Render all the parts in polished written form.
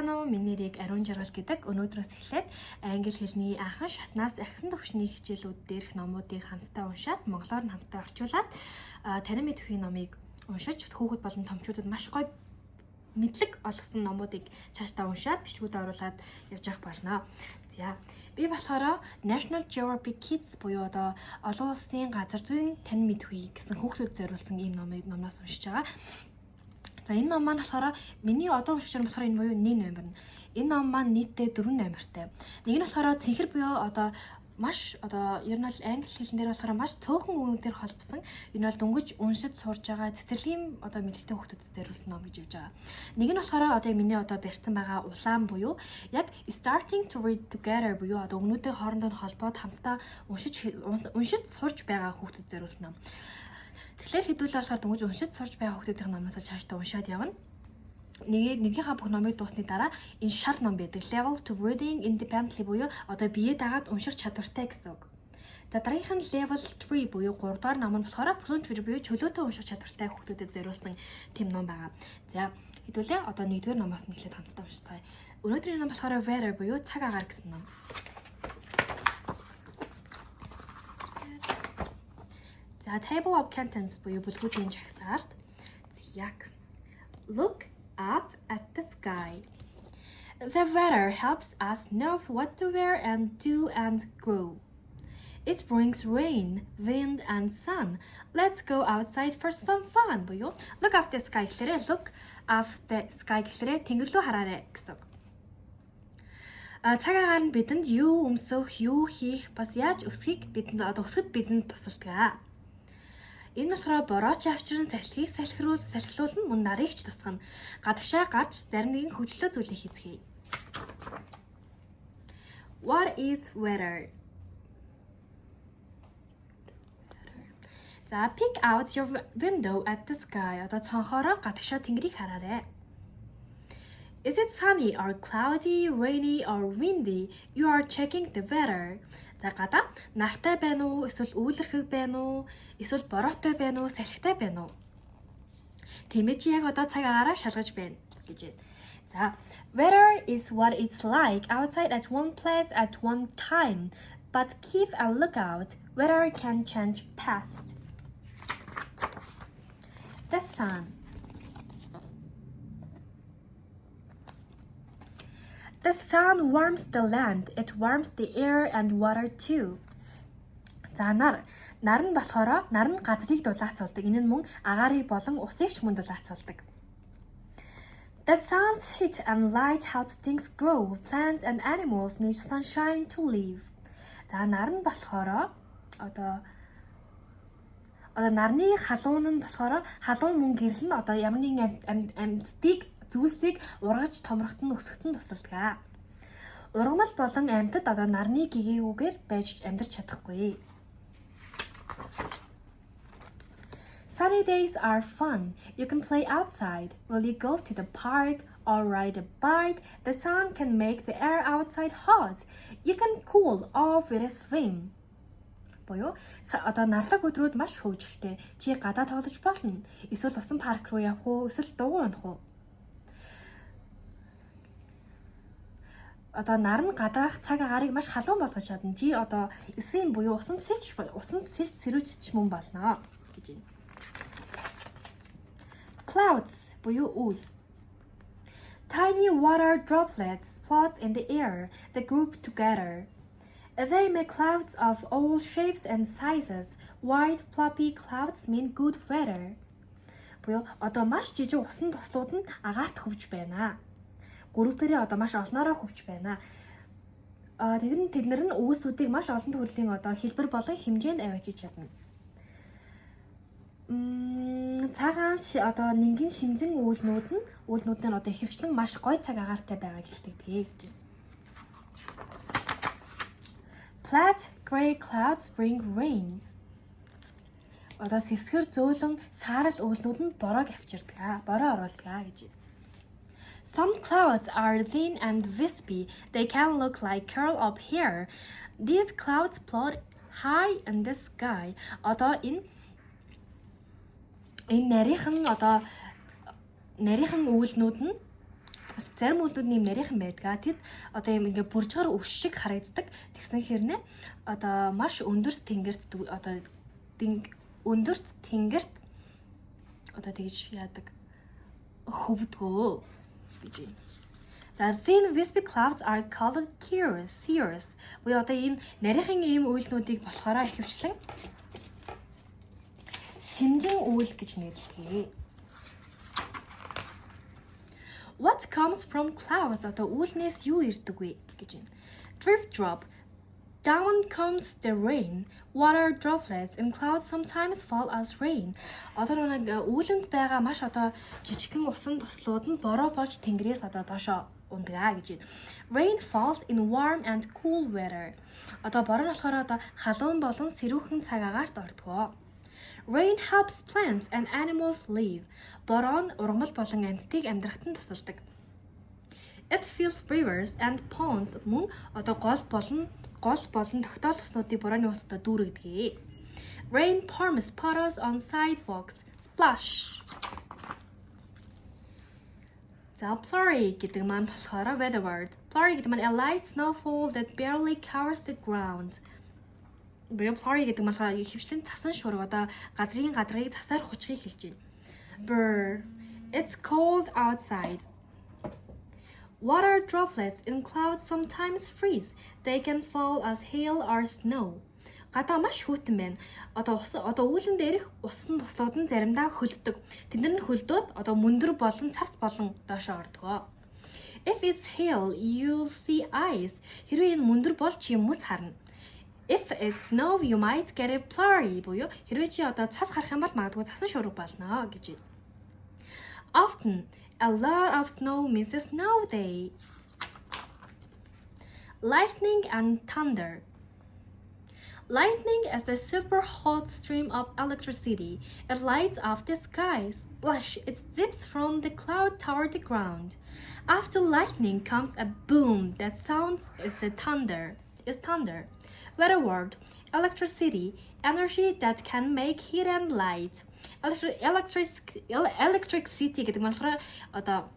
байна уу? Миний нэрийг Ариун Жаргал гэдэг. Өнөөдрөөс эхлээд англи хэлний анхан шатнаас агсан төвшний хичээлүүд дээрх номуудыг хамтдаа уншаад монголоор нь хамтдаа орчуулад танин мэд төвхийн номыг уншиж хүүхэд болон томчуудад маш гоё мэдлэг олгосон номуудыг цаашдаа уншаад бичлэгүүдэд оруулаад явж явах болно. За би болохоор National Geographic Kids буюу одоо олон улсын газар зүйн танин мэд төвхий гэсэн хүүхдүүд зориулсан ийм номоос уншиж байгаа. За энэ ном маань болохоор миний одоо уншиж байгаа болохоор энэ буюу 1 номер нь. Энэ ном маань нийтдээ 4 номертэй. Нэг нь болохоор цэнхэр буюу одоо маш ер нь бол англи хэлэн дээр болохоор маш цөөхөн үгнүүдээр холбосон. Энэ бол дөнгөж уншиж сурж байгаа цэцэрлэгийн мэдлэгтэй хүүхдүүдэд зориулсан ном гэж явж байгаа. Нэг нь болохоор миний барьсан байгаа улаан буюу яг starting to read together буюу үгнүүдээ хоорондоо холбоод хамтдаа уншиж сурж байгаа хүүхдүүдэд зориулсан ном. Тэгэхээр хэдүүлээ болохоор дөнгөж уншиж сурж байгаа хүүхдүүдийн номоос цаашдаа уншаад явна. Нэгийнхаа бүх номыг дуусны дараа энэ шар ном байдаг. Level to reading independently буюу бие дагаад унших чадвартай гэсэн үг. За дараагийнх нь level 3 буюу 3 дахь ном нь болохоор fluent reader буюу чөлөөтэй унших чадвартай хүүхдүүдэд зориулсан тэм ном байгаа. За хэдүүлээ 1-р номоос нь эхлээд хамтдаа уншицгаая. Өнөөдрийн ном болохоор weather буюу цаг агаар гэсэн ном. За table of contents буюу бүлгүүдийн жагсаалт. Яг look up at the sky. The weather helps us know what to wear and do and grow. It brings rain, wind and sun. Let's go outside for some fun. Буюу look up the sky гэхлээрээ look up the sky гэхлээрээ тэнгэр рүү хараарай гэсэн. Цаг агаар нь бидэнд юу өмсөх, юу хийх, бас яаж өсөхийг өсгөд бидэнд тусалдаг. Энэ болохоор борооч авчран салхийг салхилуулна мөн нарыг ч тусгана. Гадагшаа гарч зарим нэгэн хөгжлөө зүйлийг хийцгээе. What is weather? За pick out your window at the sky. Цонхоороо гадагшаа тэнгэрийг хараарай. Is it sunny or cloudy, rainy or windy? You are checking the weather. За гадаа нартай байна уу, эсвэл үүлэрхэг байна уу, эсвэл бороотой байна уу, салхитай байна уу? Тэмээ чи яг цаг агаараа шалгаж байна гэж байна. За weather is what it's like outside at one place at one time, but keep a lookout. Weather can change fast. The sun. The sun warms the land. It warms the air and water too. За нар нь болохоор нар нь газрыг дулаацуулдаг. Энэ нь мөн агаарыг болон усыг ч мөн дулаацуулдаг. The sun's heat and light helps things grow. Plants and animals need sunshine to live. За нар нь болохоор нарны халуун нь болохоор халуун мөн гэрэл нь ямар нэгэн амьтдыг зүйлсийг ургаж томрохтон өсгөхтөн тусалдаг. Ургамал болон амьтад нарны гэгээгүйгээр байж амьдарч чадахгүй. Sunny days are fun. You can play outside. Will you go to the park or ride a bike? The sun can make the air outside hot. You can cool off with a swim. Буюу нарлаг өдрүүд маш хөвгөлтэй. Чи гадаа тоглож болно. Эсвэл усан парк руу явах уу? Эсвэл дугуй унах уу? Нар нь гадаах цаг агаарыг маш халуун болгож чадна. Чи свим буюу усанд сэлж сэрүүжчих мөн болно гэж байна. Clouds буюу үл. Tiny water droplets float in the air. They group together. They make clouds of all shapes and sizes. White fluffy clouds mean good weather. Буюу маш жижиг усан туслууд нь агаарт хөвж байна. Группээрээ маш олноороо хөвж байна. Тэднэр нь үүсүүдийг маш олон төрлийн хэлбэр болон хэмжээнд авчиж чадна. Цагаан нингэн шимжин үүлнүүд нь ихэвчлэн маш гоё цаг агаартай байгааг илтгэдэг гэж байна. Flat gray clouds bring rain. Сэвсгэр зөөлөн саарал үүлнүүд нь бороог авчирдаг, бороо оруулдаг гэж байна. Some clouds are thin and wispy. They can look like curl of hair. These clouds float high in the sky. Энэ нарийнхан үүлнүүд нь Бас зарим үүлүүд нэм нарийнхан байдаг. Тэд одоо юм ингээ бүржгэр өвш шиг харагддаг. Тэгсэн хэрнээ одоо маш өндөрс тэнгэрт одоо өндөрт тэнгэрт одоо тэгж яадаг хөвдгөө гэж юм. The thin wispy clouds are called cirrus. Буюу одоо ийм нарийнхан ийм үйлнүүдийг болохоор ихэвчлэн шимжин үйл гэж нэрлэдэг. What comes from clouds? Одоо үүлнээс юу ирдэг вэ гэж байна. Drip drop. Down comes the rain. Water droplets in clouds sometimes fall as rain. Одоо нэг үүлэнд байгаа маш одоо жижигхэн усан туслууд нь бороо болж тэнгэрээс одоо доошоо ундагаа гэж байна. Rain falls in warm and cool weather. Одоо бороо нь болохоор одоо халуун болон сэрүүхэн цаг агаарт ордгоо. Rain helps plants and animals live. Бороо нь ургамал болон амьтдыг амьдрахад нь тусалдаг. It fills rivers and ponds. Мөн одоо гол болон тогтоол уснуудыг борооны ус одоо дүүргэдэг. Rain forms puddles on sidewalks. Splash. За flurry гэдэг маань болохоор weather word. Flurry гэдэг маань a light snowfall that barely covers the ground. Flurry гэдэг маань болохоор ихэвчлэн цасан шуурга одоо газрын гадрыг цасаар хучхыг хэлж байна. Brr. It's cold outside. Water droplets in clouds sometimes freeze. They can fall as hail or snow. Гадаа маш хүйтэн байна. Одоо үүлэн дээрх усан туслууд нь заримдаа хөлддөг. Тэнд нь хөлдөөд одоо мөндөр болон цас болон доошоо ордгоо. If it's hail, you'll see ice. Хэрвээ энэ мөндөр бол чи хүмүүс харна. If it's snow, you might get a flurry. Буюу хэрвээ чи одоо цас харах юм бол магадгүй цасан шуурга болно гэж. Often a lot of snow means a snow day. Lightning and thunder. Lightning is a super hot stream of electricity. It lights up the sky. Splash! It zips from the cloud toward the ground. After lightning comes a boom that sounds as a thunder. Weather word. Electricity. Energy that can make heat and light. Electricity гэдэг нь болохоор одоо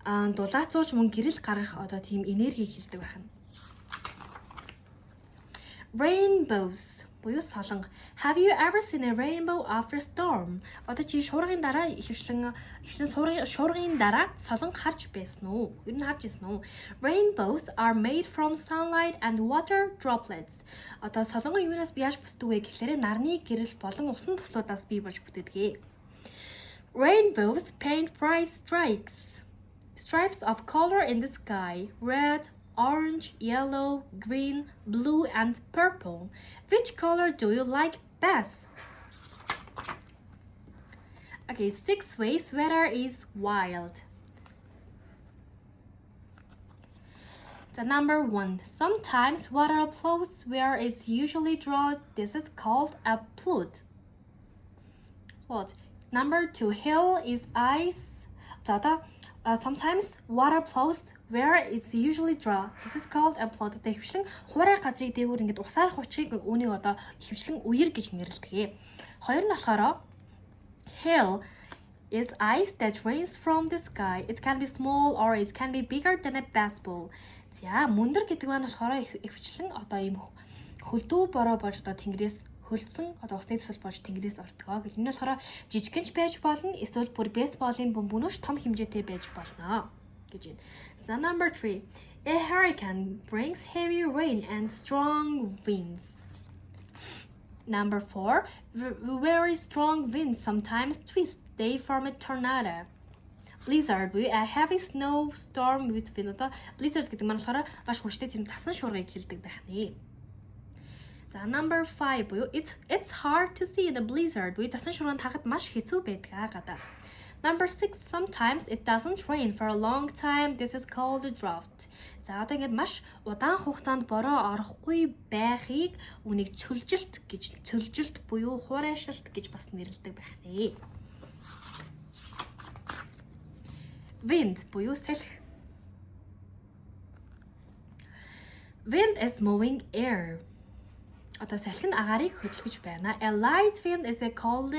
дулаацуулж мөн гэрэл гаргах одоо тийм энерги хэлдэг байна. Rainbows буюу солонго. Have you ever seen a rainbow after a storm? Одоо чи шуургын дараа ихэвчлэн шуургын дараа солонго харж байсан уу? Ер нь харж ирсэн үү? Rainbows are made from sunlight and water droplets. Одоо солонго нь юунаас яаж бүтдэг вэ гэхээр нарны гэрэл болон усан туслуудаас бий болж бүтдэг. Rainbows paint bright stripes of color in the sky. Red, orange, yellow, green, blue, and purple. Which color do you like best? Okay, 6 ways weather is wild. The number 1. Sometimes water flows where it's usually dry. This is called a flood. Number 2. Hill is ice. Sometimes water flows where it's usually dry. This is called a flood. Одоо ихэвчлэн хуурай газрыг дээгүүр ингээд усаар хуучгийг үүнийг одоо ихэвчлэн үер гэж нэрлэдэг. Хоёр нь болохоор hail is ice that rains from the sky. It can be small or it can be bigger than a baseball. За мөндөр гэдэг нь болохоор ихэвчлэн одоо ийм хөлдөө бороо болж одоо тэнгэрээс хөлдсөн одоо усны төсөл болж тэнгэрээс ордгоо гэж. Энэ болохоор жижигэнч байж болно. Эсвэл бүр бейсболын бөмбөнөөс том хэмжээтэй байж болно гэж байна. The number 3. A hurricane brings heavy rain and strong winds. Number 4. Very strong winds sometimes twist. They form a tornado. Blizzard буюу a heavy snowstorm with wind. Blizzard гэдэг нь болохоор маш хүчтэй тийм цасан шуургыг хэлдэг байх нэ. За number 5 буюу it's hard to see the blizzard буюу цасан шуурганд харахад маш хэцүү байдаг гадаа. Number 6, sometimes it doesn't rain for a long time. This is called a drought. За одоо ингэж маш удаан хугацаанд бороо орохгүй байхыг үнийг цөлжилт буюу хуурайшилт гэж бас нэрлэдэг байх нэ. Wind буюу салхи. Wind is moving air. Одоо салхи нь агаарыг хөдөлгөж байна. A light wind is called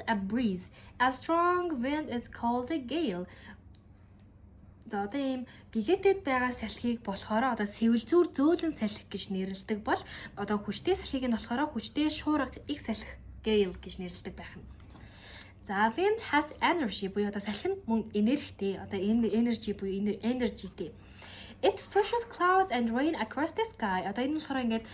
a breeze. A strong wind is called a gale. За одоо ийм гигэтэд байгаа салхийг болохоор одоо сэвэлзүүр зөөлөн салхи гэж нэрлэдэг бол одоо хүчтэй салхийг нь болохоор хүчтэй шуурга их салхи gale гэж нэрлэдэг байх нь. За wind has energy буюу одоо салхи нь мөн энергитэй. Одоо энэ energy буюу energyтэй. It pushes clouds and rain across the sky. Одоо энэ болохоор ингээд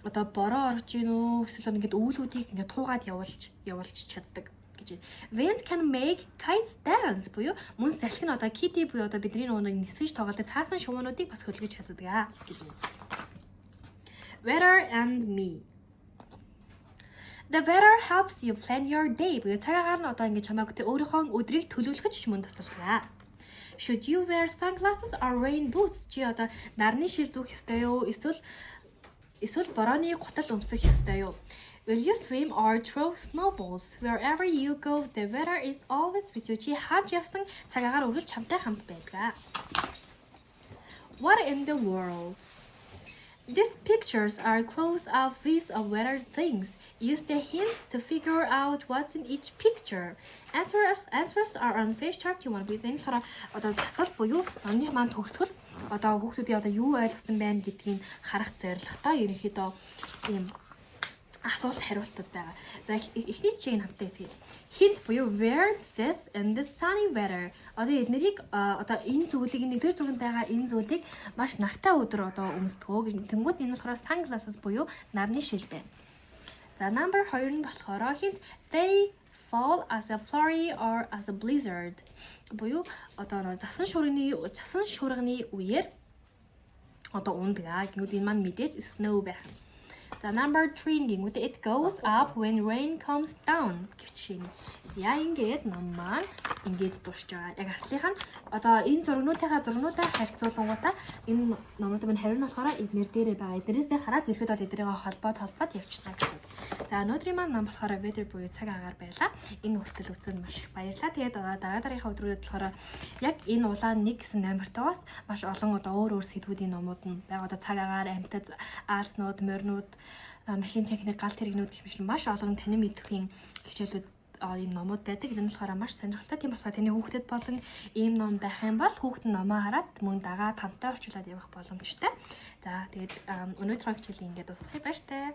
одоо бороо орж ийн үү эсвэл ингээд үүлүүдийг ингээд туугаад явуулж чаддаг гэж. Wind can make kites dance буюу мөн салхи нь одоо kitty буюу одоо бидний нөгөө нисгэж тоглодог цаасан шувуунуудыг бас хөлгөж чаддаг гэж. Weather and me. The weather helps you plan your day. Буюу цагаагаар нь одоо ингээд чамайг өөрийнхөө өдрийг төлөвлөхөж мөн тусалдаг. Should you wear sunglasses or rain boots? Чи одоо нарны шил зүүх ёстой юу? Эсвэл борооны гутал өмсөх ёстой юу? Will you swim or throw snowballs? Wherever you go, the weather is always with you. Чи хаач явсан цагаагаар үргэлж чамтай хамт байдаг. What in the world? These pictures are close-up views of weather things. Use the hints to figure out what's in each picture. Answers are on face chart. You want to be saying болохоор одоо засгал буюу онны маань төгсгөл одоо хүүхдүүдийн одоо юу ойлгосон байна гэдгийг харах зорилготой ерөнхийдөө ийм асуулт хариултууд байгаа. За эхний жишээг хамтдаа үзье. Hint буюу wear this in the sunny weather. Одоо эднэрийг одоо энэ зүйлийг нэгдүгээр зүгэнд байгаа энэ зүйлийг маш нартай өдөр одоо өмсдгөө гэж. Тэнгүүд энэ болохоор sunglasses буюу нарны шил байна. За number 2 нь болохоор hint they fall as a flurry or as a blizzard. Буюу одоо засан шуурганы үеэр одоо ундаг. Гингүүд энэ маань мэдээж snow байх. За number 3 гингүүд it goes up when rain comes down гэж байна. За ингээд ном маань ингээд дуусч байгаа. Яг артлынх нь одоо энэ зургуудаа харьцуулангуудаа энэ номууд маань хариу нь болохоор эднэр дээрээ байгаа. Эднэрээсээ хараад ерөөд бол эднэрийгээ холбоод явчихна гэсэн. За өнөөдрийн маань ном болохоор weather буюу цаг агаар байлаа. Энэ хүртэл үзсэн маш их баярлалаа. Тэгээд дараагийнхаа өдрүүдэд болохоор яг энэ улаан 1 гэсэн номертойгоос маш олон одоо өөр сэдвүүдийн номууд нь байгаа. Одоо цаг агаар, амьтад, аалзнууд, моринууд, машин техник, гал тэрэгнүүд гэх мэт маш олон танин мэдхийн хичээлүүд ийм номууд байдаг. Энэ нь болохоор маш сонирхолтой. Тийм болохоор таны хүүхдэд болон ийм ном байх юм бол хүүхэд нь номоо хараад мөн дагаад хамтаа орчуулад явах боломжтой. За тэгээд өнөөдрийн хичээлийг ингээд дуусгая баяр таа.